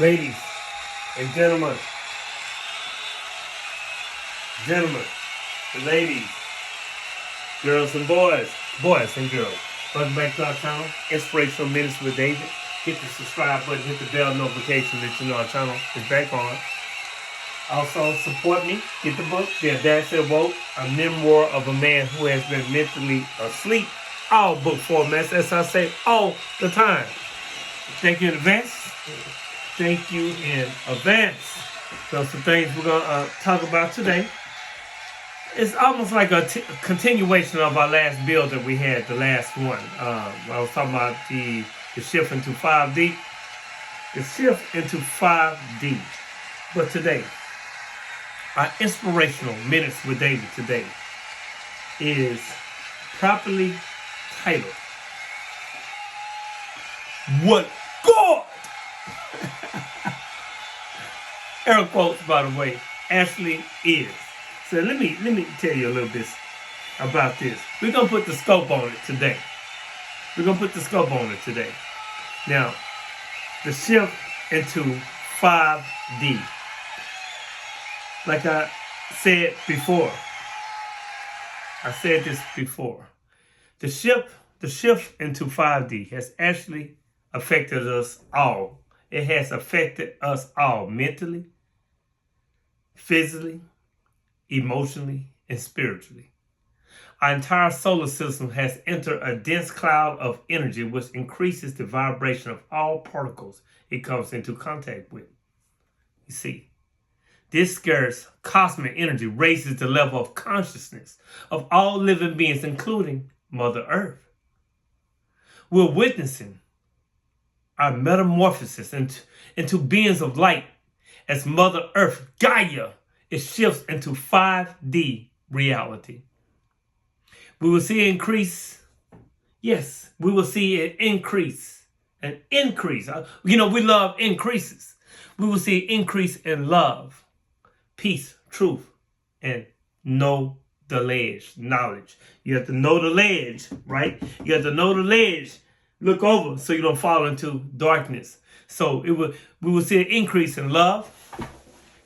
Ladies and gentlemen, ladies, girls and boys and girls. Welcome back to our channel, Inspirational Minutes with David. Hit the subscribe button, hit the bell notification that you know our channel is back on. Also, support me. Get the book, The Audacity Woke, a memoir of a man who has been mentally asleep. All book formats, as I say, all the time. Thank you in advance. Thank you in advance. So some things we're going to talk about today. It's almost like a continuation of our last build that we had, the last one. I was talking about the shift into 5D. The shift into 5D. But today, our inspirational minutes with David today is properly titled, What God, air quotes by the way, actually is. So let me tell you a little bit about this. We're gonna put the scope on it today. Now, the shift into 5D. Like I said before, the shift into 5D has actually affected us all. It has affected us all mentally, physically, emotionally, and spiritually. Our entire solar system has entered a dense cloud of energy which increases the vibration of all particles it comes into contact with. You see, this scarce cosmic energy raises the level of consciousness of all living beings, including Mother Earth. We're witnessing our metamorphosis into beings of light as Mother Earth, Gaia, it shifts into 5D reality. We will see an increase. Yes, we will see an increase. An increase. We love increases. We will see an increase in love, peace, truth, and know the ledge, knowledge. You have to know the ledge, right? You have to know the ledge. Look over so you don't fall into darkness. So we will see an increase in love,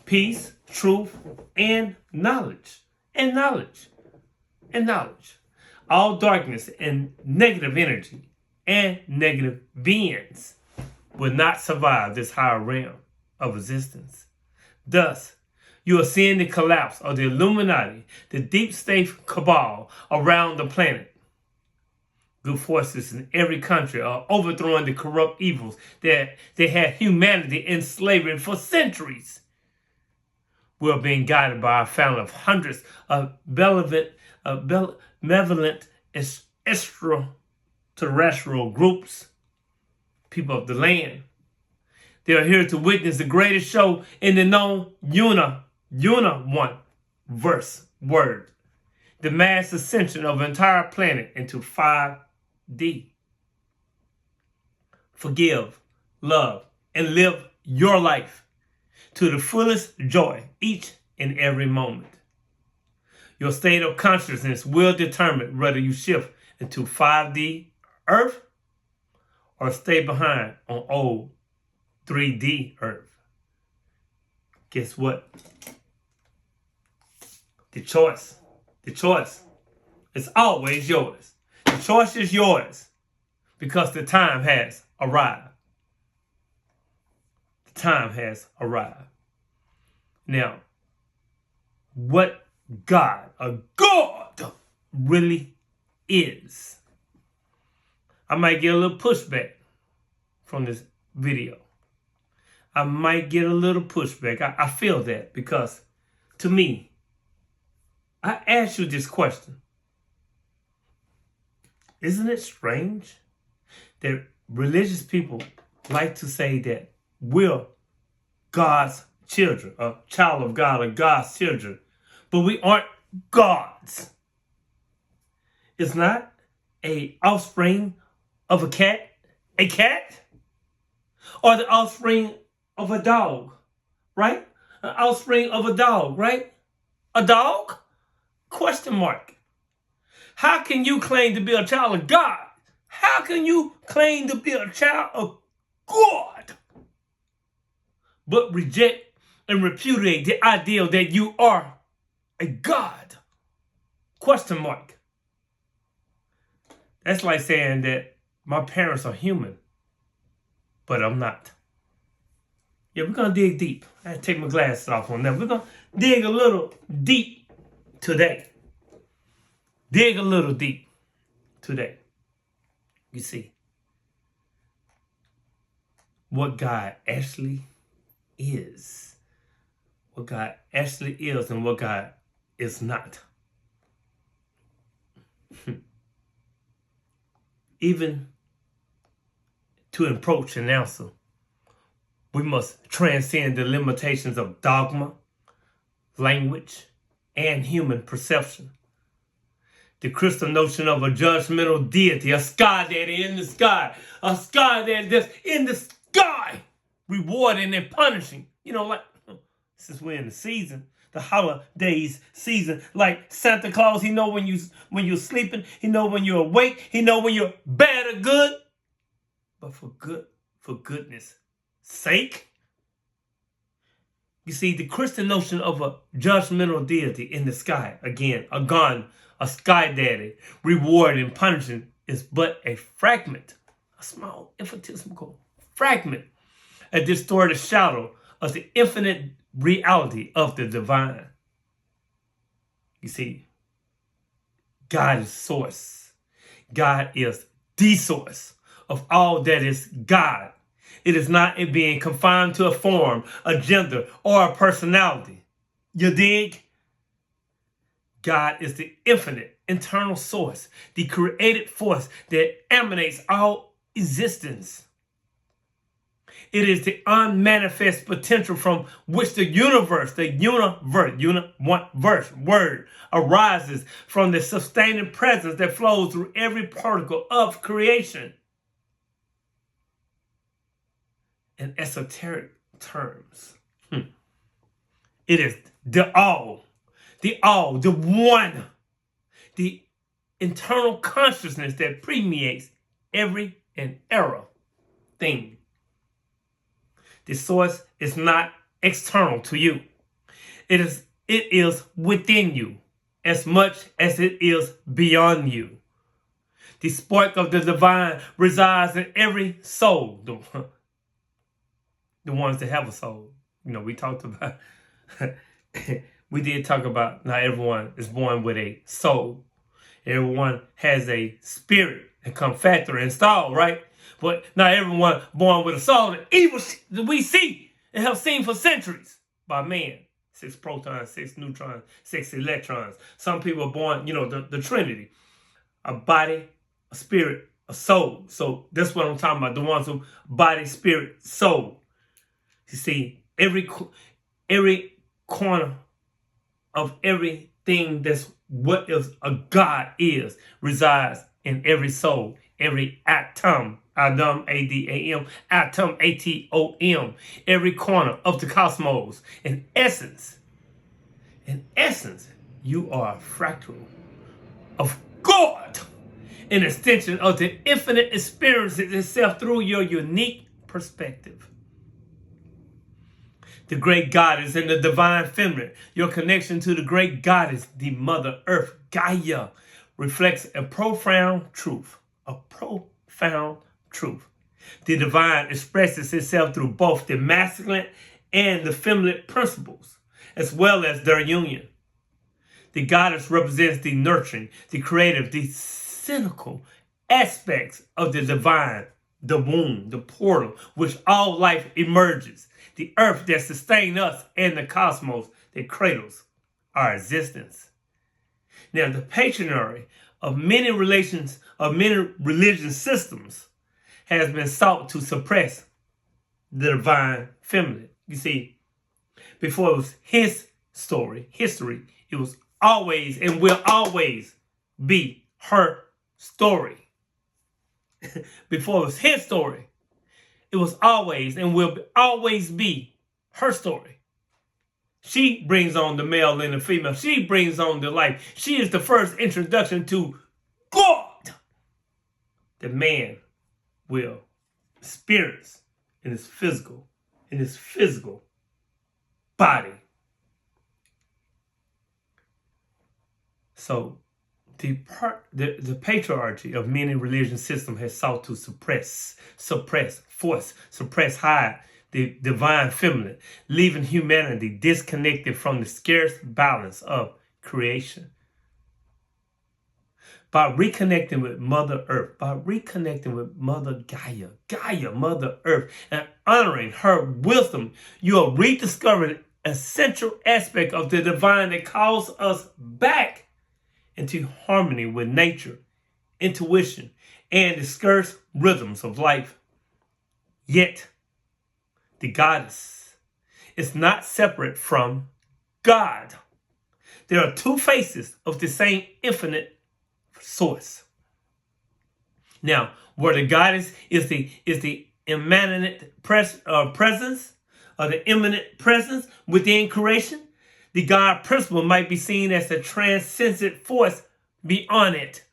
peace, truth, and knowledge. All darkness and negative energy and negative beings will not survive this higher realm of existence. Thus, you are seeing the collapse of the Illuminati, the deep state cabal around the planet. Good forces in every country are overthrowing the corrupt evils that they had humanity in slavery for centuries. We are being guided by our family of hundreds of benevolent extraterrestrial groups, people of the land. They are here to witness the greatest show in the known universe word, the mass ascension of an entire planet into 5D. Forgive, love, and live your life to the fullest joy each and every moment. Your state of consciousness will determine whether you shift into 5D Earth or stay behind on old 3D Earth. Guess what? The choice is always yours. The choice is yours because the time has arrived. Now, what God really is. I might get a little pushback from this video. I feel that because to me, I ask you this question. Isn't it strange that religious people like to say that we're God's children, a child of God, or God's children, but we aren't gods? It's not a offspring of a cat, or the offspring of a dog, right? An offspring of a dog, right? A dog? Question mark. How can you claim to be a child of God? How can you claim to be a child of God but reject and repudiate the idea that you are a God. Question mark. That's like saying that my parents are human, but I'm not. Yeah, we're going to dig deep. I had to take my glasses off on that. We're going to dig a little deep today. Dig a little deep today. You see, what God actually is. What God actually is and what God is not. Even to approach an answer, we must transcend the limitations of dogma, language, and human perception. The Christian notion of a judgmental deity, a sky daddy in the sky, a sky daddy that's in the sky, rewarding and punishing. You know, like, since we're in the season, the holidays season, like Santa Claus, he know when you're sleeping, he know when you're awake, he know when you're bad or good. But for goodness sake, you see, the Christian notion of a judgmental deity in the sky, again, a gun, a sky daddy, reward and punishing, is but a fragment, a small infinitesimal fragment, a distorted shadow of the infinite reality of the divine. You see, God is source. God is the source of all that is God. It is not in being confined to a form, a gender, or a personality. You dig? God is the infinite, internal source, the created force that emanates all existence. It is the unmanifest potential from which the universe word arises, from the sustaining presence that flows through every particle of creation. In esoteric terms, it is the all, the one, the internal consciousness that permeates every and every thing. The source is not external to you. It is within you as much as it is beyond you. The spark of the divine resides in every soul. The ones that have a soul. You know, we talked about, we did talk about not everyone is born with a soul. Everyone has a spirit and come factory installed, right? But not everyone born with a soul. The evil that we see and have seen for centuries by man. 6 protons, 6 neutrons, 6 electrons. Some people are born, the Trinity. A body, a spirit, a soul. So that's what I'm talking about. The ones who body, spirit, soul. You see, every corner of everything that's what is a God is resides in every soul, every atom, Adam, A-D-A-M, atom, A-T-O-M, every corner of the cosmos. In essence, you are a fractal of God, an extension of the infinite experiences itself through your unique perspective. The great goddess and the divine feminine, your connection to the great goddess, the Mother Earth, Gaia, reflects a profound truth. A profound truth. The divine expresses itself through both the masculine and the feminine principles, as well as their union. The goddess represents the nurturing, the creative, the cynical aspects of the divine, the womb, the portal, which all life emerges, the earth that sustains us, and the cosmos that cradles our existence. Now, the patronage of many religion systems has been sought to suppress the divine feminine. You see, before it was his history, it was always and will always be her story. Before it was his story, it was always and will always be her story. She brings on the male and the female. She brings on the life. She is the first introduction to God that man will experience in his physical, in his physical body. So the patriarchy of many religious systems has sought to suppress, hide the divine feminine, leaving humanity disconnected from the scarce balance of creation. By reconnecting with Mother Earth, by reconnecting with Mother Gaia, Mother Earth, and honoring her wisdom, you are rediscovering a central aspect of the divine that calls us back into harmony with nature, intuition, and the scarce rhythms of life. Yet, the goddess is not separate from God. There are two faces of the same infinite source. Now, where the goddess is the immanent presence, or the immanent presence within creation, the God principle might be seen as a transcendent force beyond it.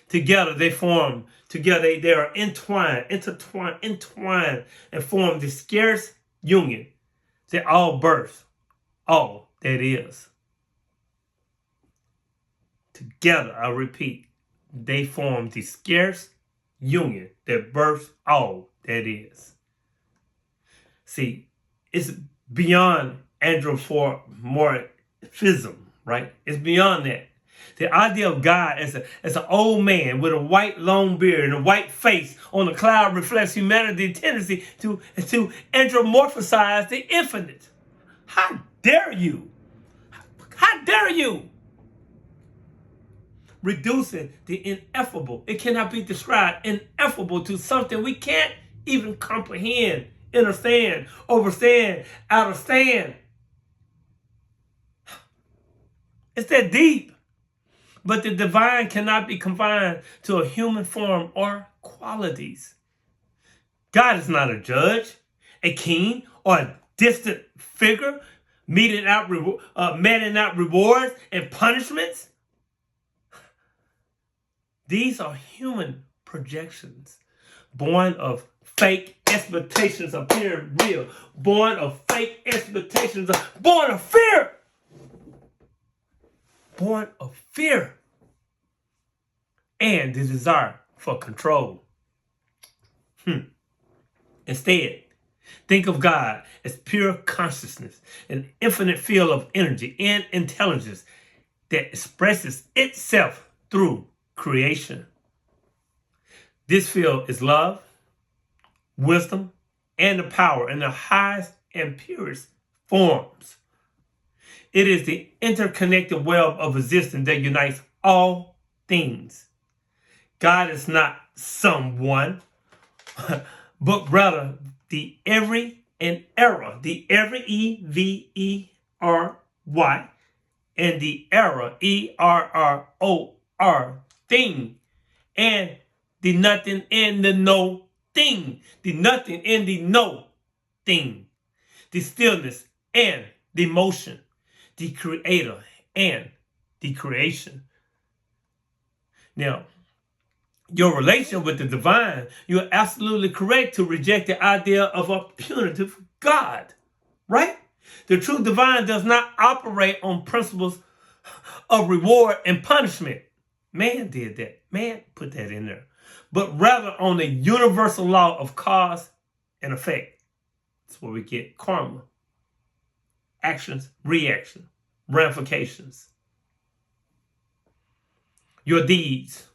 Together they form, they are intertwined, and form the scarce union that all birth, all that is. Together, I repeat, they form the scarce union that births all that is. See, it's beyond anthropomorphism, right? It's beyond that. The idea of God as an old man with a white long beard and a white face on a cloud reflects humanity's tendency to anthropomorphize the infinite. How dare you? How dare you? Reducing the ineffable, it cannot be described, ineffable, to something we can't even comprehend, understand, overstand, understand. It's that deep. But the divine cannot be confined to a human form or qualities. God is not a judge, a king, or a distant figure meting out rewards and punishments. These are human projections, born of fake expectations appearing real, born of fake expectations, born of fear. Born of fear and the desire for control. Instead, think of God as pure consciousness, an infinite field of energy and intelligence that expresses itself through creation. This field is love, wisdom, and the power in the highest and purest forms. It is the interconnected web of existence that unites all things. God is not someone, but rather the every and era, the every EVERY, and the era ERROR thing, and the nothing and the no thing, the nothing and the no thing, the stillness and the motion, the creator and the creation. Now, your relation with the divine, you're absolutely correct to reject the idea of a punitive God, right? The true divine does not operate on principles of reward and punishment. Man did that. Man put that in there. But rather on the universal law of cause and effect. That's where we get karma. Actions, reaction, ramifications. Your deeds.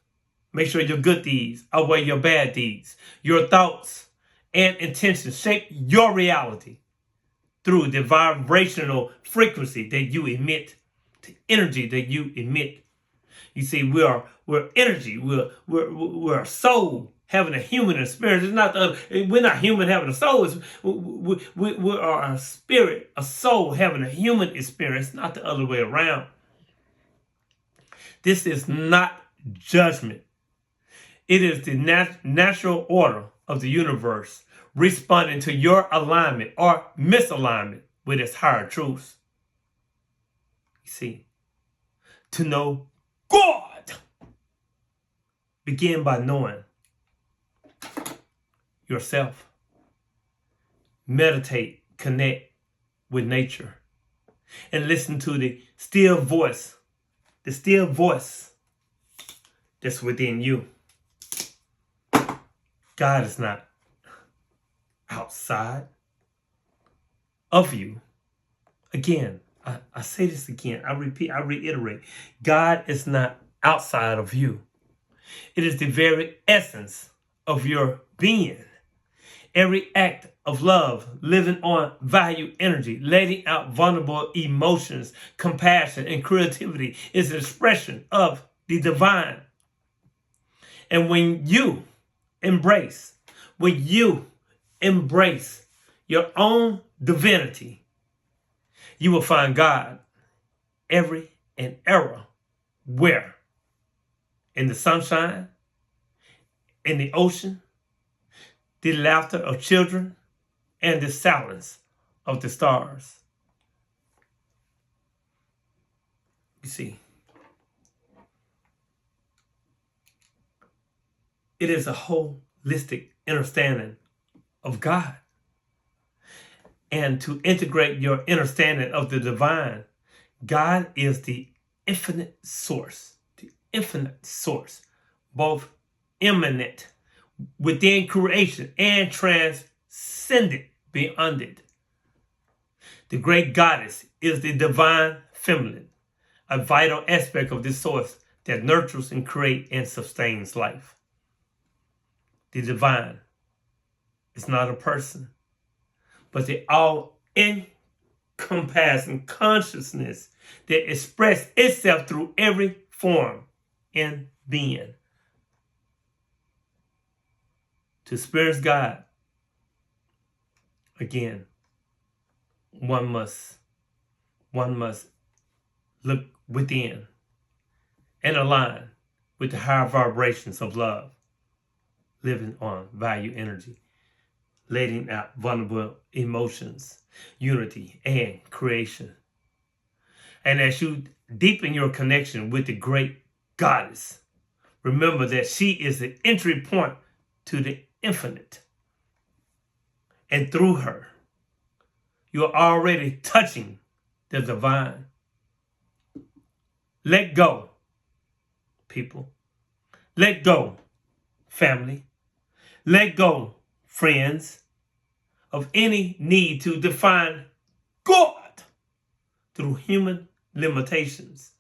Make sure your good deeds outweigh your bad deeds. Your thoughts and intentions shape your reality through the vibrational frequency that you emit, the energy that you emit. You see, we're energy. We're a soul having a human experience. We're not human having a soul. We are a spirit, a soul having a human experience, not the other way around. This is not judgment. It is the natural order of the universe responding to your alignment or misalignment with its higher truths. You see, to know God, begin by knowing yourself. Meditate connect with nature and listen to the still voice that's within you. God is not outside of you. Again, I say this again, I repeat, I reiterate. God is not outside of you. It is the very essence of your being. Every act of love, living on value energy, letting out vulnerable emotions, compassion, and creativity is an expression of the divine. And when you embrace your own divinity, you will find God every and era. Where? In the sunshine, in the ocean, the laughter of children, and the silence of the stars. You see, it is a holistic understanding of God. And to integrate your understanding of the divine, God is the infinite source, both immanent within creation and transcendent beyond it. The great goddess is the divine feminine, a vital aspect of this source that nurtures and creates and sustains life. The divine is not a person, but the all-encompassing consciousness that expresses itself through every form in being. To experience God, again, one must look within and align with the higher vibrations of love, living on value energy, letting out vulnerable emotions, unity, and creation. And as you deepen your connection with the great goddess, remember that she is the entry point to the infinite. And through her, you are already touching the divine. Let go, people. Let go, family. Let go, friends, of any need to define God through human limitations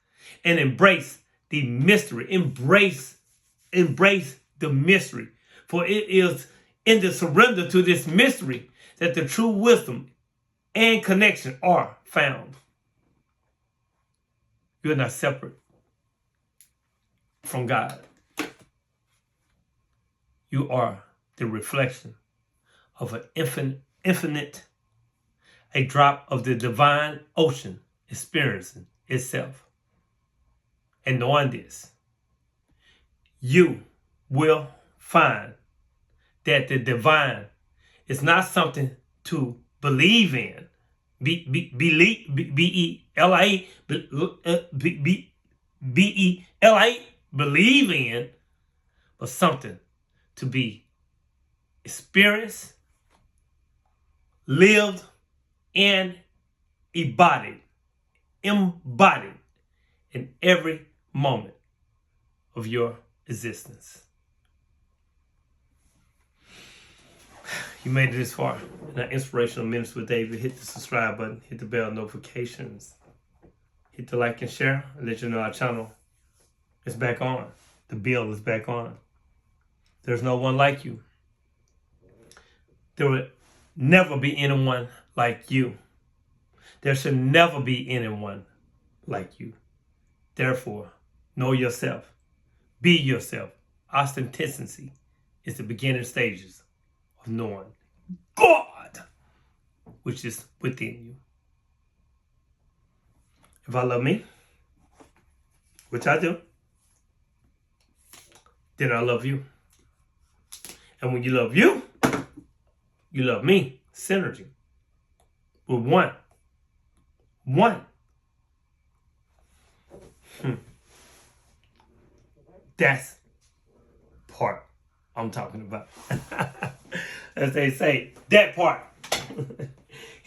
and embrace the mystery. Embrace the mystery. For it is in the surrender to this mystery that the true wisdom and connection are found. You're not separate from God. You are the reflection of an infinite, a drop of the divine ocean experiencing itself. And knowing this, you will find that the divine is not something to believe in. B-E-L-I-E, believe in, but something to be experienced, lived, and embodied in every moment of your existence. You made it this far. Now, Inspirational Minutes with David. Hit the subscribe button, hit the bell notifications, hit the like and share, and let you know our channel is back on. The bill is back on. There's no one like you. There will never be anyone like you. There should never be anyone like you. Therefore, know yourself. Be yourself. Authenticity is the beginning stages of knowing God, which is within you. If I love me, which I do, then I love you. And when you love you, you love me. Synergy. We're one. One. That's part I'm talking about. As they say, that part.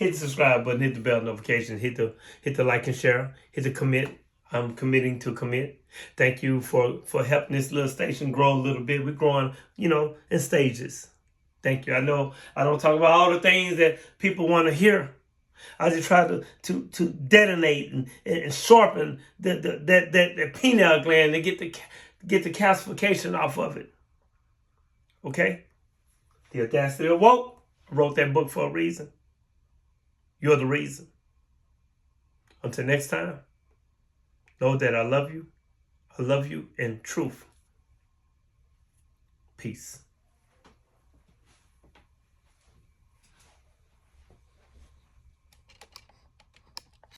hit the subscribe button, hit the bell notification, hit the like and share, hit the commit. I'm committing to commit. Thank you for helping this little station grow a little bit. We're growing, in stages. Thank you. I know I don't talk about all the things that people want to hear. I just try to detonate and sharpen that pineal gland to get the calcification off of it. Okay? The Audacity of Woke. I wrote that book for a reason. You're the reason. Until next time, know that I love you. I love you in truth. Peace.